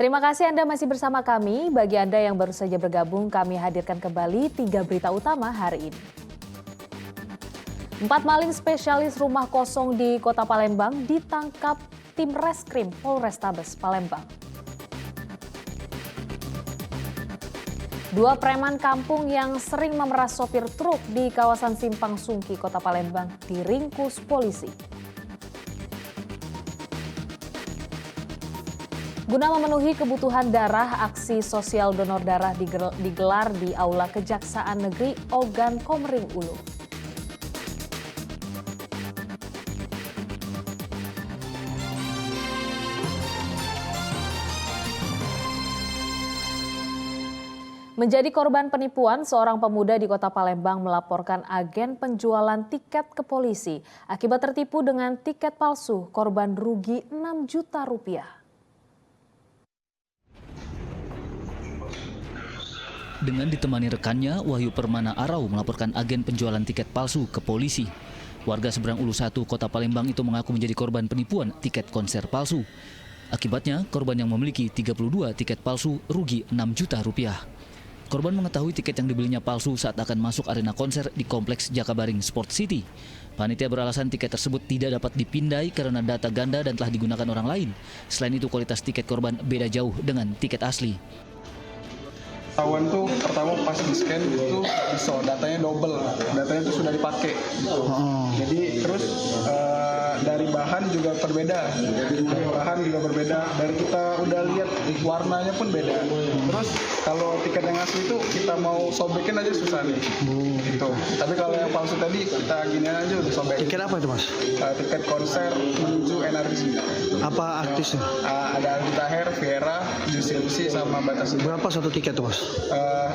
Terima kasih Anda masih bersama kami. Bagi Anda yang baru saja bergabung, kami hadirkan kembali 3 berita utama hari ini. 4 maling spesialis rumah kosong di Kota Palembang ditangkap tim Reskrim Polrestabes Palembang. 2 preman kampung yang sering memeras sopir truk di kawasan Simpang Sungki, Kota Palembang diringkus polisi. Guna memenuhi kebutuhan darah, aksi sosial donor darah digelar di Aula Kejaksaan Negeri Ogan Komering Ulu. Menjadi korban penipuan, seorang pemuda di Kota Palembang melaporkan agen penjualan tiket ke polisi. Akibat tertipu dengan tiket palsu, korban rugi 6 juta rupiah. Dengan ditemani rekannya, Wahyu Permana Arau melaporkan agen penjualan tiket palsu ke polisi. Warga seberang Ulu 1 Kota Palembang itu mengaku menjadi korban penipuan tiket konser palsu. Akibatnya, korban yang memiliki 32 tiket palsu rugi 6 juta rupiah. Korban mengetahui tiket yang dibelinya palsu saat akan masuk arena konser di Kompleks Jakabaring Sport City. Panitia beralasan tiket tersebut tidak dapat dipindai karena data ganda dan telah digunakan orang lain. Selain itu, kualitas tiket korban beda jauh dengan tiket asli. Ketahuan tuh pertama pas di scan itu datanya double, datanya itu sudah dipakai. Jadi terus dari bahan juga berbeda, dari kita udah lihat warnanya pun beda. Terus kalau tiket yang asli itu kita mau sobekin aja susah nih. Gitu. Tapi kalau yang palsu tadi kita gini aja udah sobek. Tiket apa itu Mas? Tiket konser menuju NRJ. Apa artisnya? Ada Aldi Taher, Viera, Juicy MC sama Batas. Berapa satu tiket tuh Mas?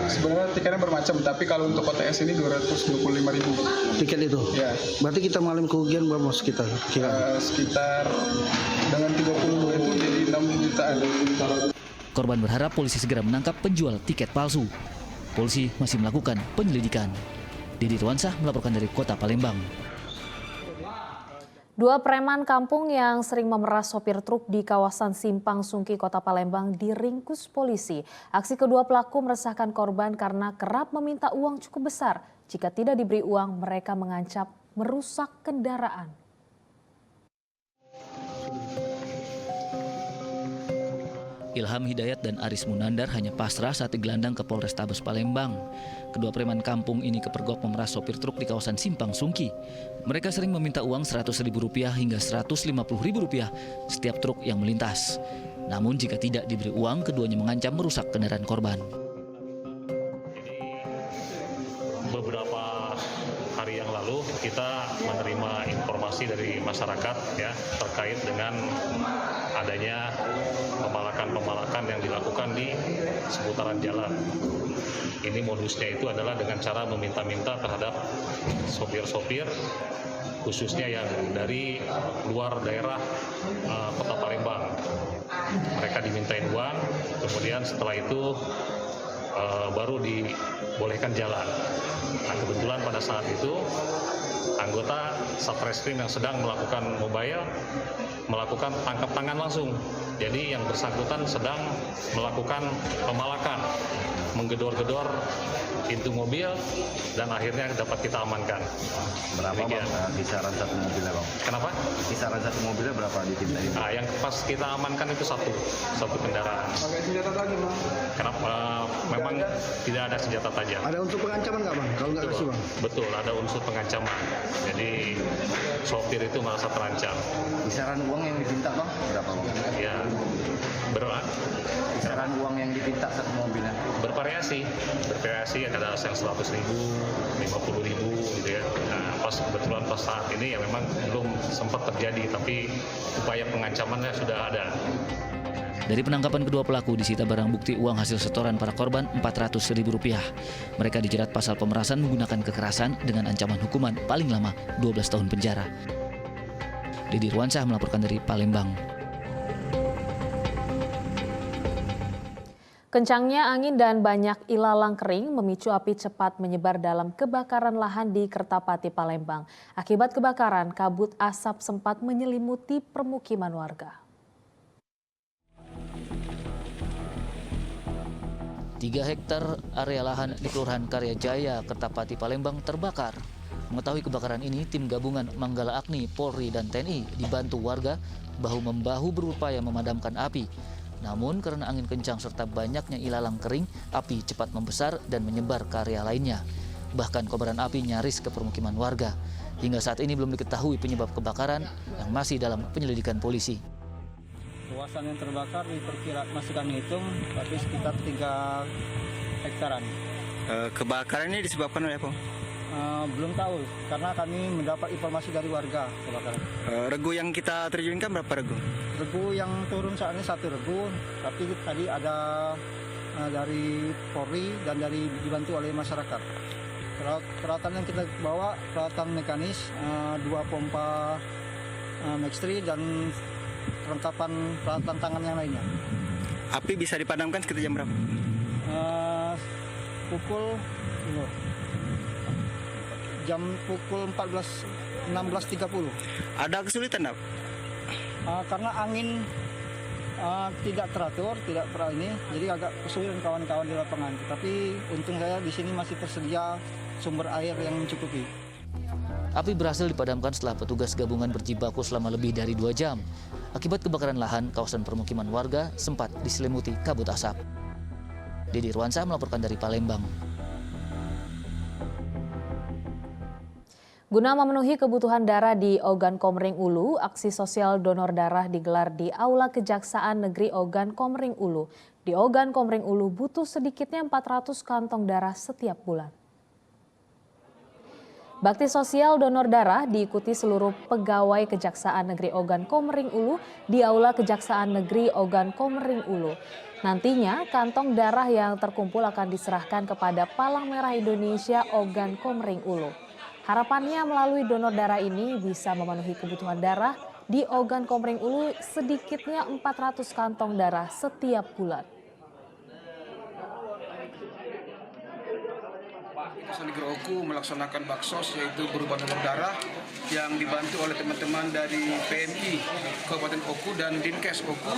Sebenarnya tiketnya bermacam, tapi kalau untuk OTS ini 225.000 tiket itu. Ya. Berarti kita mengalami kerugian berapa sekitar? Sekitar dengan 32 itu jadi 6 jutaan. Korban berharap polisi segera menangkap penjual tiket palsu. Polisi masih melakukan penyelidikan. Didi Ruansyah melaporkan dari Kota Palembang. 2 preman kampung yang sering memeras sopir truk di kawasan Simpang Sungki, Kota Palembang diringkus polisi. Aksi kedua pelaku meresahkan korban karena kerap meminta uang cukup besar. Jika tidak diberi uang, mereka mengancam merusak kendaraan. Ilham Hidayat dan Aris Munandar hanya pasrah saat digelandang ke Polrestabes Palembang. Kedua preman kampung ini kepergok memeras sopir truk di kawasan Simpang Sungki. Mereka sering meminta uang Rp100.000 hingga Rp150.000 setiap truk yang melintas. Namun jika tidak diberi uang, keduanya mengancam merusak kendaraan korban. Beberapa hari yang lalu kita menerima informasi dari masyarakat ya terkait dengan adanya pemalakan yang dilakukan di seputaran jalan. Ini modusnya itu adalah dengan cara meminta-minta terhadap sopir-sopir khususnya yang dari luar daerah Kota Palembang. Mereka dimintain uang, kemudian setelah itu baru dibolehkan jalan. Nah, kebetulan pada saat itu anggota Satreskrim yang sedang melakukan mobile melakukan tangkap tangan langsung. Jadi yang bersangkutan sedang melakukan pemalakan, menggedor-gedor pintu mobil dan akhirnya dapat kita amankan. Berapa Bang kisaran satu mobilnya Bang? Kenapa? Kisaran satu mobilnya berapa ditintai? Nah, yang pas kita amankan itu satu kendaraan. Pakai senjata tajam Bang. Kenapa? Memang tidak ada senjata tajam. Ada unsur pengancaman nggak Bang? Kalau nggak kasih Bang? Betul, ada unsur pengancaman. Jadi sopir itu merasa terancam. Kisaran uang yang diminta Bang berapa Bang? Ya, Kisaran uang yang diminta satu mobilnya? bervariasi ada yang 100.000, 50.000 gitu ya. Nah, kebetulan pas saat ini ya memang belum sempat terjadi, tapi upaya pengancamannya sudah ada. Dari penangkapan kedua pelaku disita barang bukti uang hasil setoran para korban Rp400.000. Mereka dijerat pasal pemerasan menggunakan kekerasan dengan ancaman hukuman paling lama 12 tahun penjara. Didi Ruansyah melaporkan dari Palembang. Kencangnya angin dan banyak ilalang kering memicu api cepat menyebar dalam kebakaran lahan di Kertapati, Palembang. Akibat kebakaran, kabut asap sempat menyelimuti permukiman warga. 3 hektar area lahan di Kelurahan Karya Jaya, Kertapati, Palembang terbakar. Mengetahui kebakaran ini, tim gabungan Manggala Agni, Polri, dan TNI dibantu warga bahu-membahu berupaya memadamkan api. Namun karena angin kencang serta banyaknya ilalang kering, api cepat membesar dan menyebar ke area lainnya. Bahkan kobaran api nyaris ke permukiman warga. Hingga saat ini belum diketahui penyebab kebakaran yang masih dalam penyelidikan polisi. Luasan yang terbakar masih kami hitung, tapi sekitar 3 hektaran. Kebakaran ini disebabkan oleh apa? Belum tahu, karena kami mendapat informasi dari warga kebakaran. Regu yang kita terjunkan berapa regu? Regu yang turun saat ini 1 regu, tapi tadi ada dari Polri dan dibantu oleh masyarakat. Peralatan yang kita bawa, peralatan mekanis, 2 pompa Max3 dan perlengkapan peralatan tangan yang lainnya. Api bisa dipadamkan sekitar jam berapa? Pukul 16.30. Ada kesulitan apa? Karena angin tidak teratur, tidak pernah ini, jadi agak kesulitan kawan-kawan di lapangan. Tapi untung saya di sini masih tersedia sumber air yang mencukupi. Api berhasil dipadamkan setelah petugas gabungan berjibaku selama lebih dari 2 jam. Akibat kebakaran lahan, kawasan permukiman warga sempat diselimuti kabut asap. Didi Ruansa melaporkan dari Palembang. Guna memenuhi kebutuhan darah di Ogan Komering Ulu, aksi sosial donor darah digelar di Aula Kejaksaan Negeri Ogan Komering Ulu. Di Ogan Komering Ulu butuh sedikitnya 400 kantong darah setiap bulan. Bakti sosial donor darah diikuti seluruh pegawai Kejaksaan Negeri Ogan Komering Ulu di Aula Kejaksaan Negeri Ogan Komering Ulu. Nantinya kantong darah yang terkumpul akan diserahkan kepada Palang Merah Indonesia Ogan Komering Ulu. Harapannya melalui donor darah ini bisa memenuhi kebutuhan darah di Ogan Komering Ulu sedikitnya 400 kantong darah setiap bulan. Negeri Oku melaksanakan baksos yaitu berupa donor darah yang dibantu oleh teman-teman dari PMI Kabupaten Oku dan Dinkes Oku.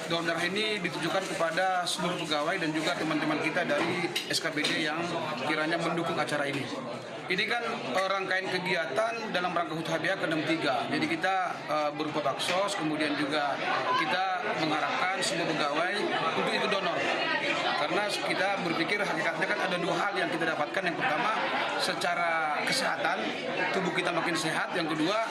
Donor darah ini ditujukan kepada seluruh pegawai dan juga teman-teman kita dari SKPD yang kiranya mendukung acara ini. Ini kan rangkaian kegiatan dalam rangka HUT HBA ke-63. Jadi kita berupa baksos, kemudian juga kita mengharapkan semua pegawai untuk ikut donor. Karena kita berpikir hakikatnya kan ada 2 hal yang kita dapatkan. Yang pertama, secara kesehatan, tubuh kita makin sehat. Yang kedua,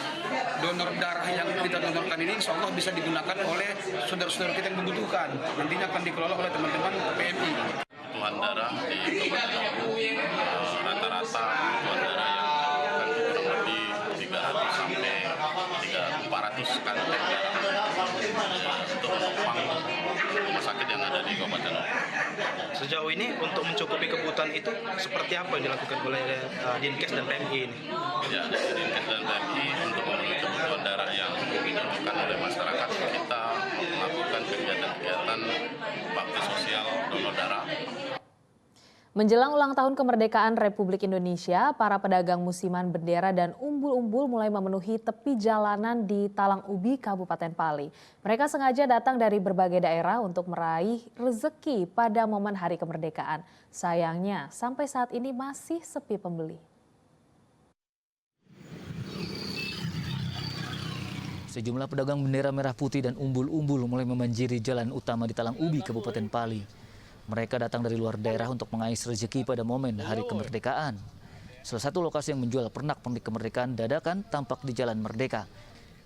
donor darah yang kita donorkan ini insya Allah bisa digunakan oleh saudara-saudara kita yang membutuhkan. Nantinya akan dikelola oleh teman-teman PMI. Kebutuhan darah di Kabupaten Oku rata-rata kebutuhan darah yang dilakukan kurang lebih 300 sampai 400 kantong darah untuk menopang rumah sakit yang ada di Kabupaten Oku. Sejauh ini untuk mencukupi kebutuhan itu seperti apa yang dilakukan oleh Dinkes dan PMI ini? Ya, dari Dinkes dan PMI untuk memenuhi kebutuhan darah yang dibutuhkan oleh masyarakat, kita melakukan kegiatan-kegiatan bakti sosial donor darah. Menjelang ulang tahun kemerdekaan Republik Indonesia, para pedagang musiman bendera dan umbul-umbul mulai memenuhi tepi jalanan di Talang Ubi, Kabupaten Pali. Mereka sengaja datang dari berbagai daerah untuk meraih rezeki pada momen hari kemerdekaan. Sayangnya, sampai saat ini masih sepi pembeli. Sejumlah pedagang bendera merah putih dan umbul-umbul mulai memanjiri jalan utama di Talang Ubi, Kabupaten Pali. Mereka datang dari luar daerah untuk mengais rezeki pada momen hari kemerdekaan. Salah satu lokasi yang menjual pernak-pernik kemerdekaan dadakan tampak di Jalan Merdeka.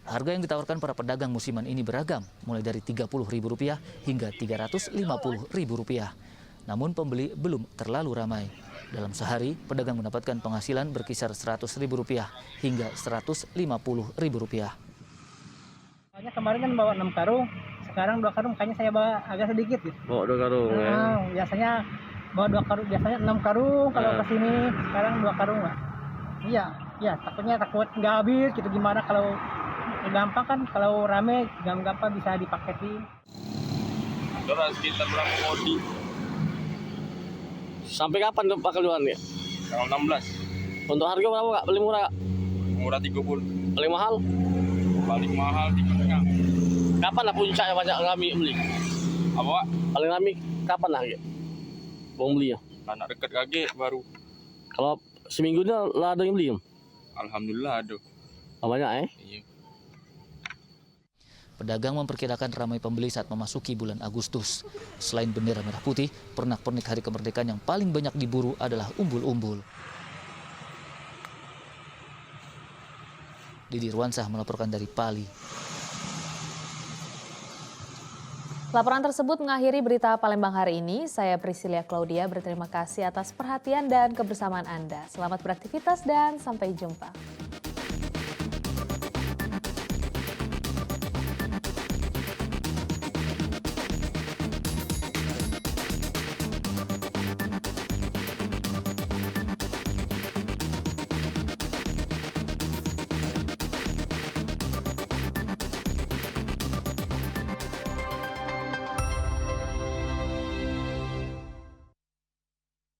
Harga yang ditawarkan para pedagang musiman ini beragam, mulai dari Rp30.000 hingga Rp350.000. Namun pembeli belum terlalu ramai. Dalam sehari, pedagang mendapatkan penghasilan berkisar Rp100.000 hingga Rp150.000. Kemarin kan bawa 6 karung, sekarang 2 karung, makanya saya bawa agak sedikit gitu. Bawa 2 karung ya? Biasanya bawa 2 karung, biasanya 6 karung kalau ke sini, sekarang 2 karung lah. Iya, takut nggak habis gitu, gimana kalau gampang kan, kalau rame gampang bisa dipaketin. Beras sekitar berapa kodi? Sampai kapan tuh bakal jualannya? Tanggal 16. Untuk harga berapa Kak? Paling murah Kak? Murah 30. Paling mahal? Paling mahal di menengah. Kapan lah puncaknya banyak kami beli? Apa Pak? Paling kami kapan lah ya? Bang beli ya? Anak dekat kaget baru. Kalau seminggu ini lah ada yang beli ya? Alhamdulillah ada. Banyak Iya. Pedagang memperkirakan ramai pembeli saat memasuki bulan Agustus. Selain bendera merah putih, pernak-pernik hari kemerdekaan yang paling banyak diburu adalah umbul-umbul. Didi Ruansah melaporkan dari Pali. Laporan tersebut mengakhiri berita Palembang hari ini. Saya Priscilia Claudia berterima kasih atas perhatian dan kebersamaan Anda. Selamat beraktivitas dan sampai jumpa.